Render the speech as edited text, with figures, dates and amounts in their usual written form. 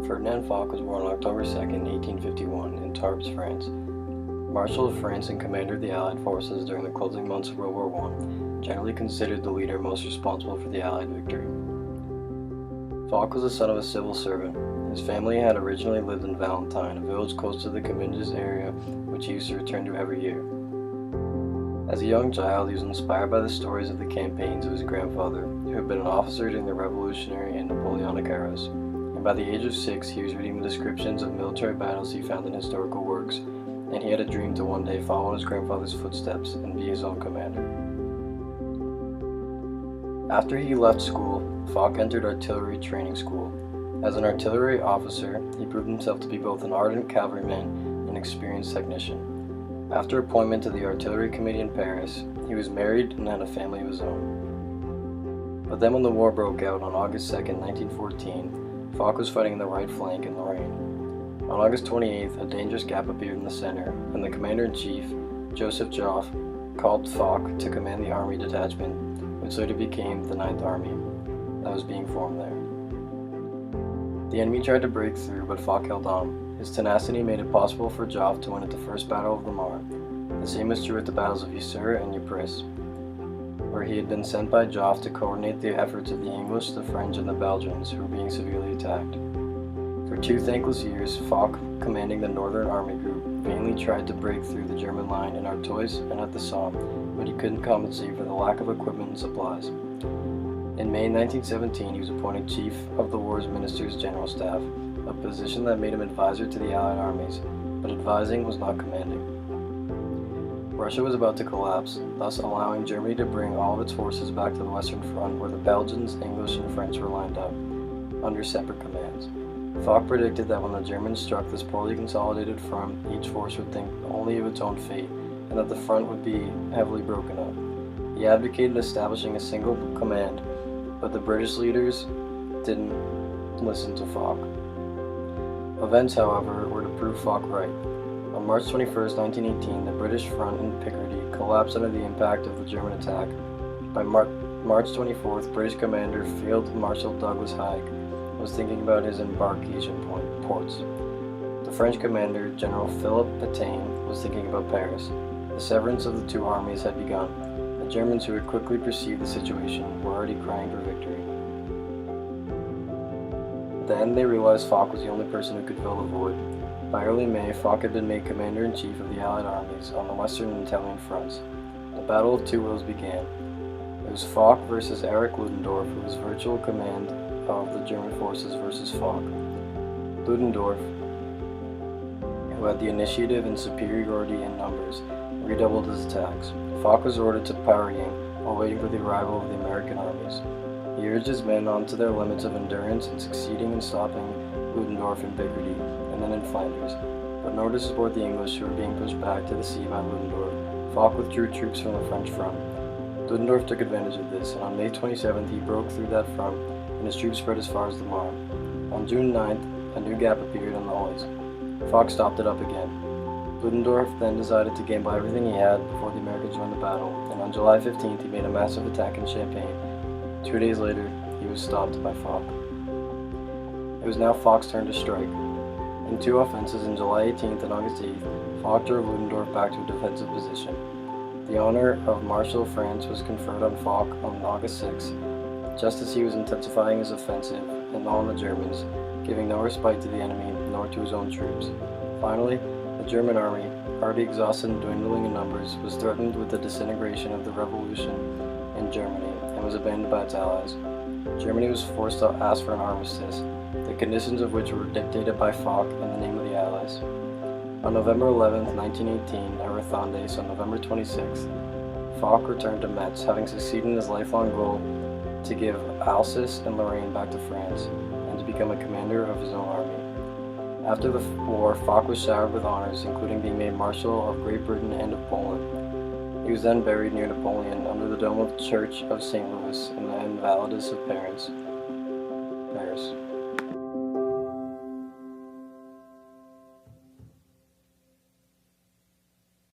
Ferdinand Foch was born on October 2nd, 1851, in Tarbes, France. Marshal of France and commander of the Allied forces during the closing months of World War I, generally considered the leader most responsible for the Allied victory. Foch was the son of a civil servant. His family had originally lived in Valentine, a village close to the Comminges area, which he used to return to every year. As a young child, he was inspired by the stories of the campaigns of his grandfather, who had been an officer during the Revolutionary and Napoleonic eras. And by the age of 6, he was reading the descriptions of military battles he found in historical works, and he had a dream to one day follow in his grandfather's footsteps and be his own commander. After he left school, Foch entered artillery training school. As an artillery officer, he proved himself to be both an ardent cavalryman and an experienced technician. After appointment to the Artillery Committee in Paris, he was married and had a family of his own. But then when the war broke out on August 2nd, 1914, Foch was fighting in the right flank in Lorraine. On August 28th, a dangerous gap appeared in the center, and the commander-in-chief, Joseph Joffre, called Foch to command the army detachment, which later became the 9th Army, that was being formed there. The enemy tried to break through, but Foch held on. His tenacity made it possible for Joffre to win at the First Battle of the Marne. The same was true at the battles of Ypres and Ypres, where he had been sent by Joffre to coordinate the efforts of the English, the French, and the Belgians, who were being severely attacked. For 2 thankless years, Foch, commanding the Northern Army Group, vainly tried to break through the German line in Artois and at the Somme, but he couldn't compensate for the lack of equipment and supplies. In May 1917, he was appointed Chief of the War's Minister's General Staff, a position that made him advisor to the Allied armies, but advising was not commanding. Russia was about to collapse, thus allowing Germany to bring all of its forces back to the Western Front, where the Belgians, English, and French were lined up, under separate commands. Foch predicted that when the Germans struck this poorly consolidated front, each force would think only of its own fate, and that the front would be heavily broken up. He advocated establishing a single command, but the British leaders didn't listen to Foch. Events, however, were to prove Foch right. On March 21, 1918, the British front in Picardy collapsed under the impact of the German attack. By March 24th, British commander Field Marshal Douglas Haig was thinking about his embarkation ports. The French commander, General Philippe Pétain, was thinking about Paris. The severance of the 2 armies had begun. The Germans, who had quickly perceived the situation, were already crying for victory. Then they realized Foch was the only person who could fill the void. By early May, Foch had been made commander-in-chief of the Allied armies on the Western and Italian fronts. The Battle of Two Wills began. It was Foch versus Erich Ludendorff, who was virtual command of the German forces, versus Foch. Ludendorff, who had the initiative and superiority in numbers, redoubled his attacks. Foch was ordered to Paris while waiting for the arrival of the American armies. He urged his men on to their limits of endurance and succeeding in stopping Ludendorff in Picardy and then in Flanders. But in order to support the English, who were being pushed back to the sea by Ludendorff, Foch withdrew troops from the French front. Ludendorff took advantage of this, and on May 27th he broke through that front, and his troops spread as far as the Marne. On June 9th, a new gap appeared on the Oise. Foch stopped it up again. Ludendorff then decided to gamble everything he had before the Americans joined the battle, and on July 15th he made a massive attack in Champagne. 2 days later, he was stopped by Foch. It was now Foch's turn to strike. In 2 offenses on July 18th and August 8th, Foch drove Ludendorff back to a defensive position. The honor of Marshal of France was conferred on Foch on August 6th, just as he was intensifying his offensive and on the Germans, giving no respite to the enemy nor to his own troops. Finally, the German army, already exhausted and dwindling in numbers, was threatened with the disintegration of the revolution in Germany and was abandoned by its allies. Germany was forced to ask for an armistice, the conditions of which were dictated by Foch in the name of the Allies. On November 11, 1918, at Rethandes on November 26th, Foch returned to Metz, having succeeded in his lifelong goal to give Alsace and Lorraine back to France and to become a commander of his own army. After the war, Foch was showered with honors, including being made Marshal of Great Britain and of Poland. He was then buried near Napoleon under the dome of the Church of St. Louis in the Invalides of Paris.